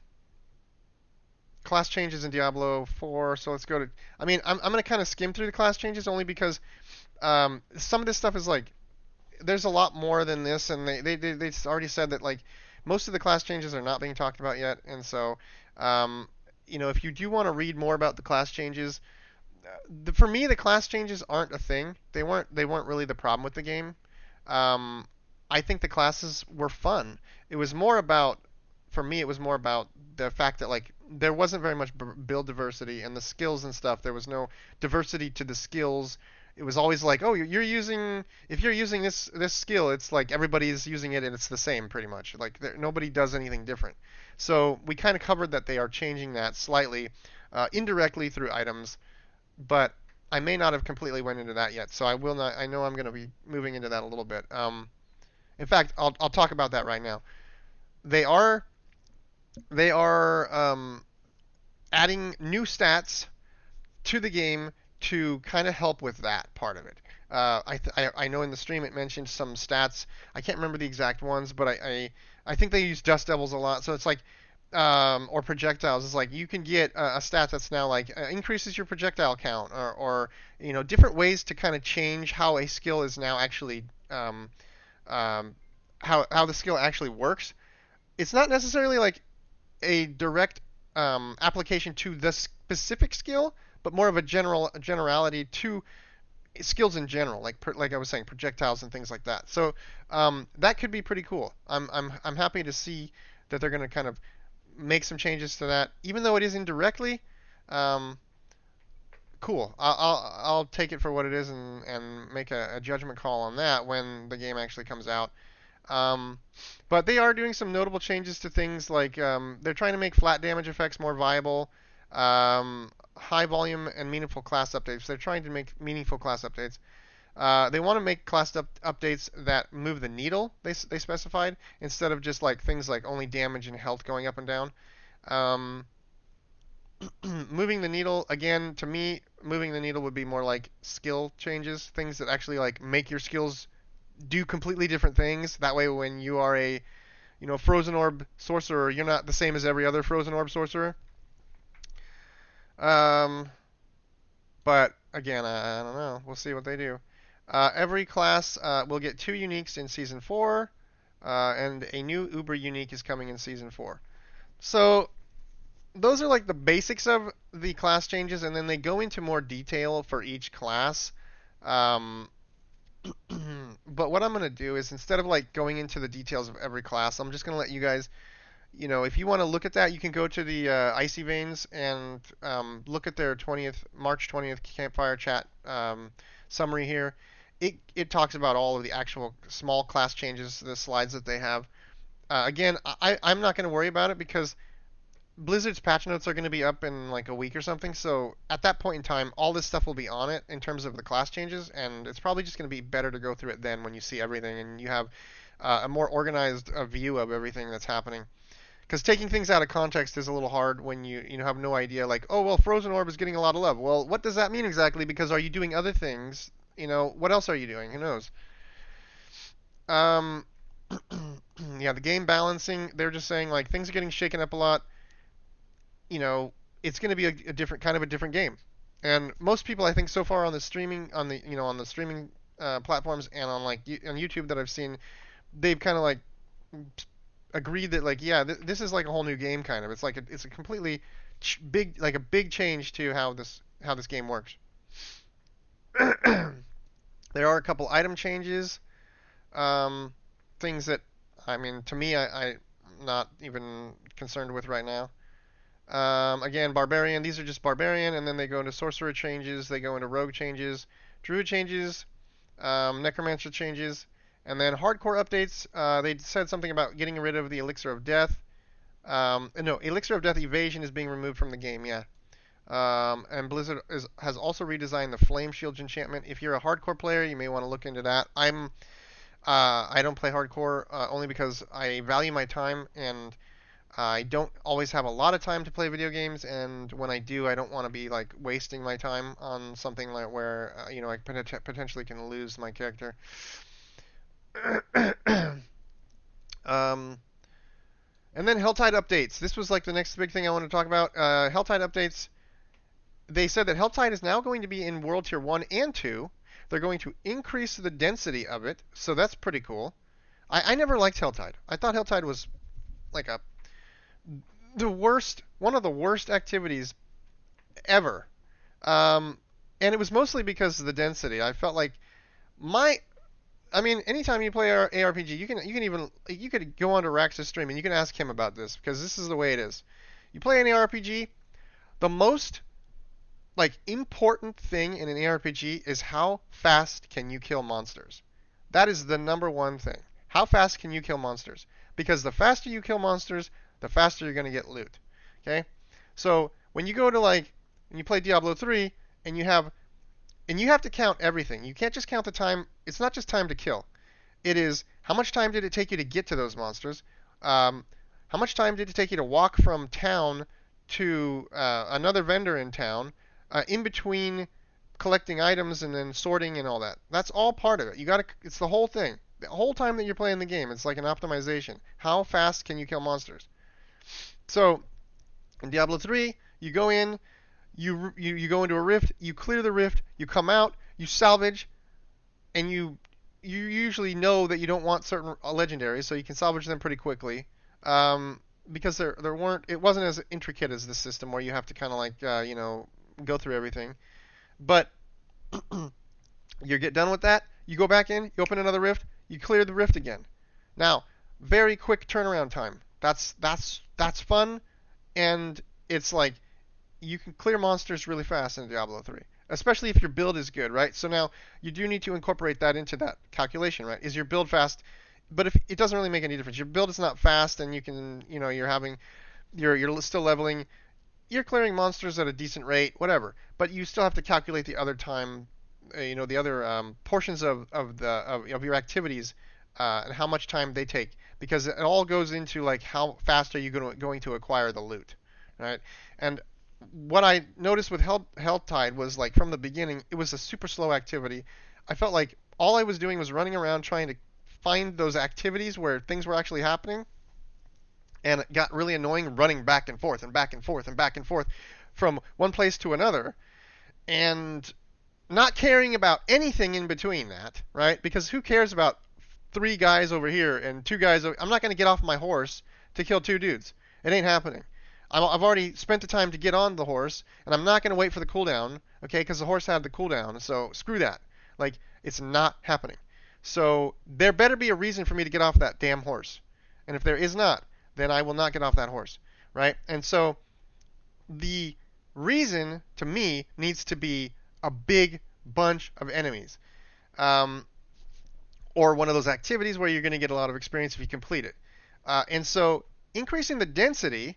class changes in Diablo 4. So let's go to. I mean, I'm gonna kind of skim through the class changes only because some of this stuff is like there's a lot more than this, and they already said that like most of the class changes are not being talked about yet, and so um, if you do want to read more about the class changes, for me the class changes aren't a thing. They weren't really the problem with the game. Um, I think the classes were fun. It was more about for me it was more about the fact that like there wasn't very much build diversity and the skills and stuff. There was no diversity to the skills. It was always like, oh, you're using if you're using this skill, it's like everybody's using it and it's the same pretty much. Like nobody does anything different. So we kind of covered that they are changing that slightly, indirectly through items, but I may not have completely went into that yet. So I will not. I know I'm going to be moving into that a little bit. In fact, I'll talk about that right now. They are they are adding new stats to the game to kind of help with that part of it. I know in the stream it mentioned some stats. I can't remember the exact ones, but I think they use Dust Devils a lot. So it's like or projectiles. It's like you can get a stat that's now like increases your projectile count, or different ways to kind of change how a skill is now actually um, how the skill actually works. It's not necessarily like a direct application to the specific skill, but more of a generality to skills in general, like I was saying, projectiles and things like that. So that could be pretty cool. I'm happy to see that they're going to kind of make some changes to that, even though it is indirectly. Um, cool. I'll take it for what it is and make a judgment call on that when the game actually comes out. Um, but they are doing some notable changes to things like they're trying to make flat damage effects more viable, high volume and meaningful class updates. They're trying to make meaningful class updates. They want to make class updates that move the needle. They specified instead of just like things like only damage and health going up and down. Um, moving the needle again to me, moving the needle would be more like skill changes, things that actually like make your skills do completely different things. That way, when you are a frozen orb sorcerer, you're not the same as every other frozen orb sorcerer. Um, but again, I don't know. We'll see what they do. Every class will get 2 uniques in season 4, and a new Uber unique is coming in season 4. So those are like the basics of the class changes, and then they go into more detail for each class. Um, but what I'm going to do is instead of like going into the details of every class, I'm just going to let you guys, if you want to look at that, you can go to the Icy Veins and look at their March 20th campfire chat summary here. It talks about all of the actual small class changes, the slides that they have. Again, I'm not going to worry about it because Blizzard's patch notes are going to be up in like a week or something. So at that point in time, all this stuff will be on it in terms of the class changes, and it's probably just going to be better to go through it then when you see everything and you have a more organized view of everything that's happening. Because taking things out of context is a little hard when you have no idea. Like, oh well, Frozen Orb is getting a lot of love. Well, what does that mean exactly? Because are you doing other things? What else are you doing? Who knows? Um, yeah, the game balancing. They're just saying like things are getting shaken up a lot. you know, it's going to be a different kind of a different game. And most people, I think, so far on the streaming on the streaming platforms and on on YouTube that I've seen, they've kind of like agreed that like yeah, this is like a whole new game kind of. It's a completely big change to how this game works. There are a couple item changes, um, things that I mean to me I'm not even concerned with right now. Again, Barbarian. These are just Barbarian, and then they go into Sorcerer changes. They go into Rogue changes, Druid changes, Necromancer changes, and then Hardcore updates. They said something about getting rid of the Elixir of Death. No, Elixir of Death evasion is being removed from the game. Yeah. And Blizzard has also redesigned the Flame Shields enchantment. If you're a hardcore player, you may want to look into that. I don't play hardcore only because I value my time and I don't always have a lot of time to play video games, and when I do, I don't want to be like wasting my time on something like where I potentially can lose my character. um, and then Helltide updates. This was like the next big thing I want to talk about. Helltide updates. They said that Helltide is now going to be in World Tier 1 and 2. They're going to increase the density of it, so that's pretty cool. I never liked Helltide. I thought Helltide was like one of the worst activities ever. Um, and it was mostly because of the density. I felt like my, I mean, anytime you play ARPG, you could go onto Rax's stream and you can ask him about this because this is the way it is. You play an ARPG, the most like important thing in an ARPG is how fast can you kill monsters. That is the number one thing. How fast can you kill monsters? Because the faster you kill monsters, the faster you're going to get loot. Okay? So when you go to when you play Diablo 3 and you have to count everything. You can't just count the time. It's not just time to kill. It is how much time did it take you to get to those monsters? How much time did it take you to walk from town to another vendor in town, in between collecting items and then sorting and all that? That's all part of it. It's the whole thing. The whole time that you're playing the game, it's like an optimization. How fast can you kill monsters? So in Diablo 3, you go in, you go into a rift, you clear the rift, you come out, you salvage, and you usually know that you don't want certain legendaries, so you can salvage them pretty quickly. Because it wasn't as intricate as this system where you have to kind of go through everything. But you get done with that, you go back in, you open another rift, you clear the rift again. Now, very quick turnaround time. That's fun, and it's like you can clear monsters really fast in Diablo 3, especially if your build is good, right? So now you do need to incorporate that into that calculation, right? Is your build fast? But if it doesn't really make any difference, your build is not fast, and you're still leveling, you're clearing monsters at a decent rate, whatever. But you still have to calculate the other time, the other portions of your activities, and how much time they take, because it all goes into like how fast are you going to acquire the loot, right? And what I noticed with Helltide was like from the beginning, it was a super slow activity. I felt like all I was doing was running around trying to find those activities where things were actually happening, and it got really annoying running back and forth and back and forth and back and forth from one place to another, and not caring about anything in between that, right? Because who cares about three guys over here and two guys over... I'm not going to get off my horse to kill two dudes. It ain't happening. I've already spent the time to get on the horse, and I'm not going to wait for the cooldown, okay? Because the horse had the cooldown, so screw that. Like, it's not happening. So there better be a reason for me to get off that damn horse. And if there is not, then I will not get off that horse, right? And so the reason, to me, needs to be a big bunch of enemies. Um, or one of those activities where you're going to get a lot of experience if you complete it. And so increasing the density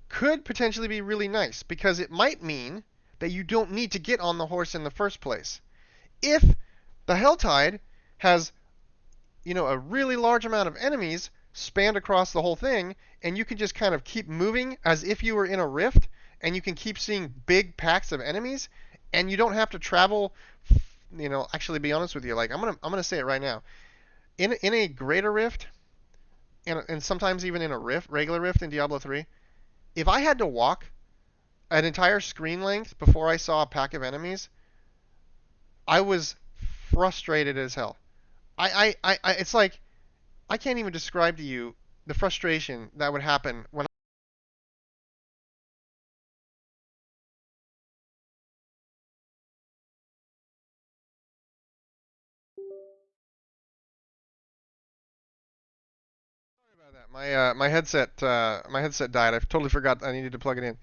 could potentially be really nice because it might mean that you don't need to get on the horse in the first place. If the Helltide has, a really large amount of enemies spanned across the whole thing, and you can just kind of keep moving as if you were in a rift, and you can keep seeing big packs of enemies, and you don't have to travel. Actually, be honest with you, like I'm gonna say it right now. In a greater rift, and sometimes even in a regular rift in Diablo 3, if I had to walk an entire screen length before I saw a pack of enemies, I was frustrated as hell. It's like I can't even describe to you the frustration that would happen when. Sorry about that. My headset died. I totally forgot I needed to plug it in.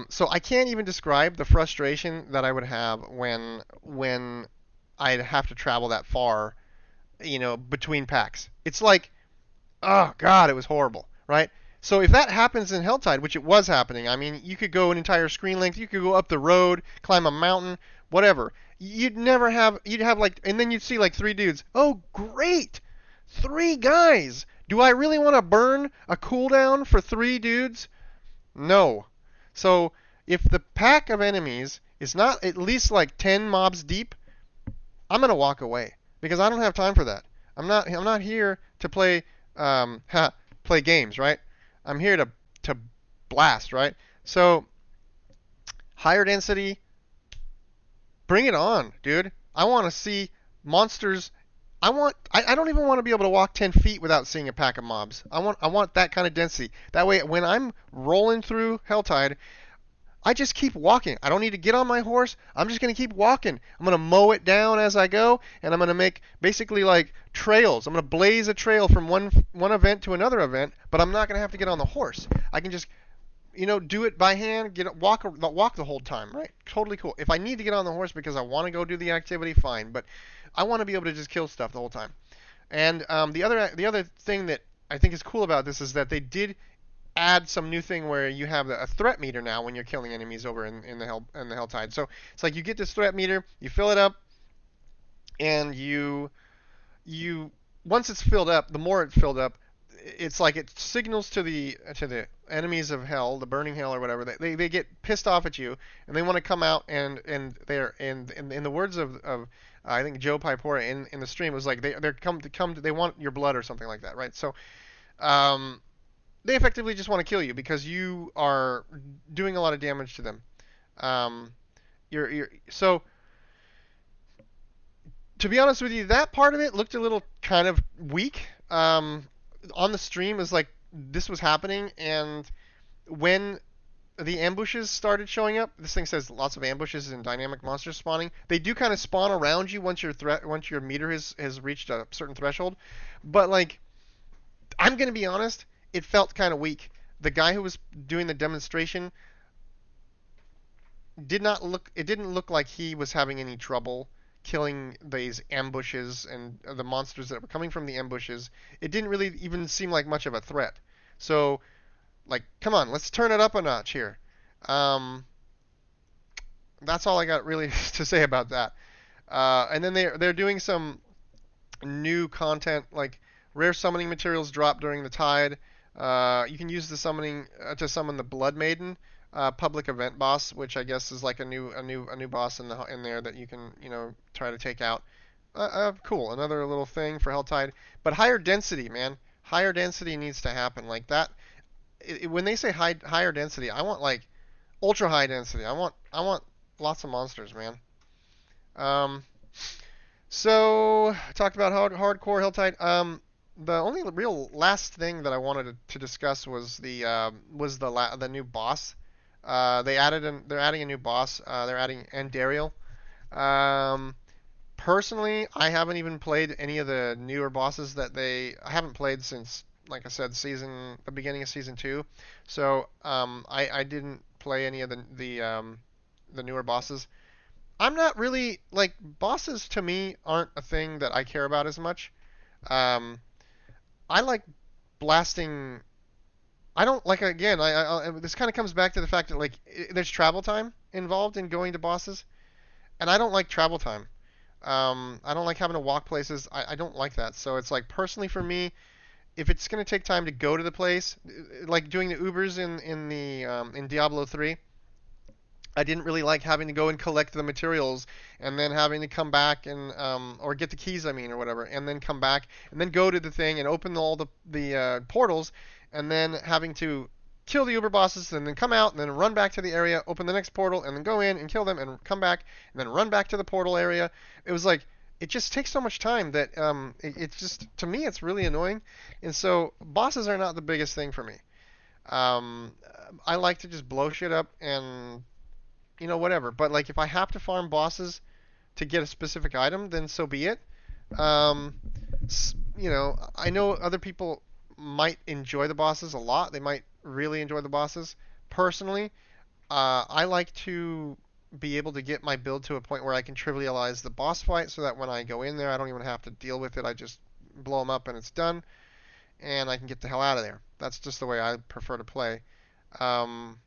So I can't even describe the frustration that I would have when I'd have to travel that far, between packs. It's like, oh God, it was horrible, right? So if that happens in Helltide, which it was happening, I mean, you could go an entire screen length, you could go up the road, climb a mountain, whatever. You'd have like, and then you'd see like three dudes. Oh, great, three guys. Do I really want to burn a cooldown for three dudes? No. So if the pack of enemies is not at least like 10 mobs deep, I'm gonna walk away because I don't have time for that. I'm not here to play games, right? I'm here to blast, right? So higher density, bring it on, dude. I want to see monsters. I don't even want to be able to walk 10 feet without seeing a pack of mobs. I want that kind of density. That way when I'm rolling through Helltide, I just keep walking. I don't need to get on my horse. I'm just going to keep walking. I'm going to mow it down as I go, and I'm going to make basically like trails. I'm going to blaze a trail from one event to another event, but I'm not going to have to get on the horse. I can just do it by hand, walk the whole time, right? Totally cool. If I need to get on the horse because I want to go do the activity, fine, but I want to be able to just kill stuff the whole time. And the other thing that I think is cool about this is that they did add some new thing where you have a threat meter now when you're killing enemies over in the Helltide. So it's like you get this threat meter, you fill it up, and you once it's filled up, the more it's filled up, it's like it signals to the enemies of hell, the burning hell or whatever. They get pissed off at you and they want to come out and they're in the words of I think Joe Pipora in the stream was like they want your blood or something like that, right? So um, they effectively just want to kill you because you are doing a lot of damage to them. Um, so to be honest with you, that part of it looked a little kind of weak. On the stream was like this was happening, and when the ambushes started showing up, this thing says lots of ambushes and dynamic monsters spawning. They do kind of spawn around you once your meter has reached a certain threshold, but like I'm gonna be honest, it felt kind of weak. The guy who was doing the demonstration it didn't look like he was having any trouble killing these ambushes and the monsters that were coming from the ambushes. It didn't really even seem like much of a threat. So, like, come on, let's turn it up a notch here. Um, that's all I got really to say about that. And then they're doing some new content, like rare summoning materials drop during the tide. You can use the summoning to summon the Blood Maiden, public event boss, which I guess is like a new boss in there that you can try to take out. Cool, another little thing for Helltide. But higher density, man, higher density needs to happen. Like that, when they say higher density, I want like ultra high density. I want lots of monsters, man. Um, so talked about hardcore Helltide. The only real last thing that I wanted to discuss was the new boss. They're adding a new boss. They're adding Andariel. Um, Personally, I haven't even played any of the newer bosses I haven't played since, like I said, the beginning of season two. So I didn't play any of the newer bosses. I'm not really like bosses to me aren't a thing that I care about as much. Um, I like blasting. I don't like again. This kind of comes back to the fact that like there's travel time involved in going to bosses, and I don't like travel time. I don't like having to walk places. I don't like that. So it's like personally for me, if it's gonna take time to go to the place, like doing the Ubers in Diablo 3, I didn't really like having to go and collect the materials and then having to come back and or get the keys, I mean, or whatever, and then come back and then go to the thing and open all the portals, and then having to kill the Uber bosses and then come out and then run back to the area, open the next portal, and then go in and kill them and come back and then run back to the portal area. It was like it just takes so much time that it's just to me it's really annoying, and so bosses are not the biggest thing for me. Um, I like to just blow shit up and whatever. But like if I have to farm bosses to get a specific item, then so be it. Um, I know other people might enjoy the bosses a lot. They might really enjoy the bosses. Personally, I like to be able to get my build to a point where I can trivialize the boss fight so that when I go in there, I don't even have to deal with it. I just blow them up and it's done, and I can get the hell out of there. That's just the way I prefer to play. Um,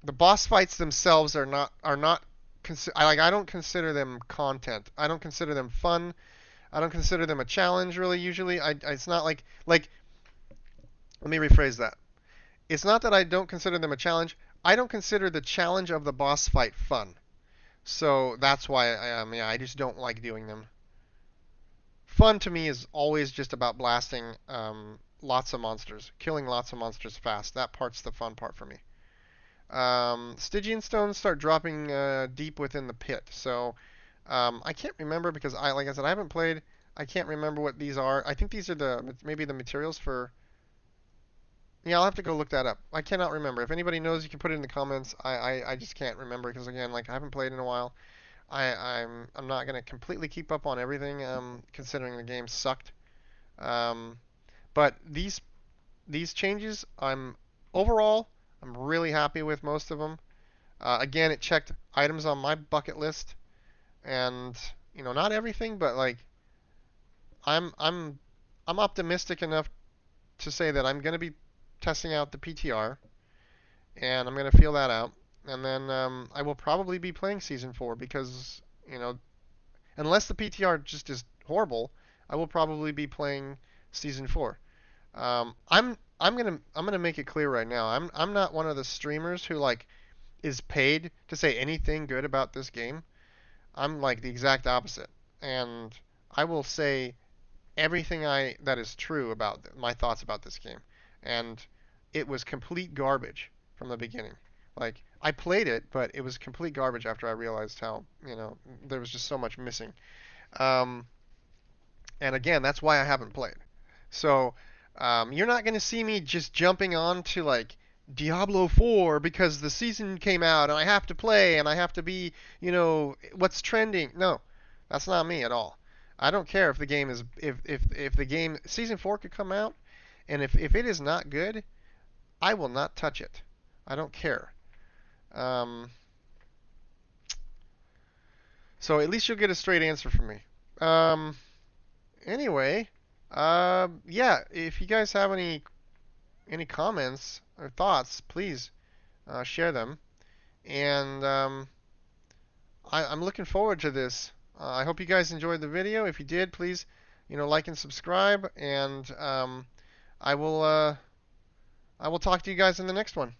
the boss fights themselves I don't consider them content. I don't consider them fun. I don't consider them a challenge really usually. It's not like let me rephrase that. It's not that I don't consider them a challenge. I don't consider the challenge of the boss fight fun. So that's why I just don't like doing them. Fun to me is always just about blasting lots of monsters, killing lots of monsters fast. That part's the fun part for me. Stygian stones start dropping deep within the pit. So I can't remember because like I said, I haven't played. I can't remember what these are. I think these are maybe the materials for. Yeah, I'll have to go look that up. I cannot remember. If anybody knows, you can put it in the comments. I just can't remember because again, like I haven't played in a while. I'm not gonna completely keep up on everything. Considering the game sucked. Um, but these changes, overall, I'm really happy with most of them. Again, it checked items on my bucket list, and not everything, but like I'm I'm I'm optimistic enough to say that I'm gonna be testing out the PTR, and I'm gonna feel that out, and then I will probably be playing season four because unless the PTR just is horrible, I will probably be playing season four. I'm gonna make it clear right now. I'm not one of the streamers who like is paid to say anything good about this game. I'm like the exact opposite, and I will say everything I that is true about my thoughts about this game. And it was complete garbage from the beginning. Like I played it, but it was complete garbage after I realized how there was just so much missing. Um, and again, that's why I haven't played. So you're not going to see me just jumping on to like Diablo 4 because the season came out and I have to play and I have to be, what's trending. No, that's not me at all. I don't care if the game is if the game season 4 could come out and if it is not good, I will not touch it. I don't care. Um, so at least you'll get a straight answer from me. Um, anyway, yeah, if you guys have any comments or thoughts, please share them. And I'm looking forward to this. I hope you guys enjoyed the video. If you did, please, like and subscribe. And I will talk to you guys in the next one.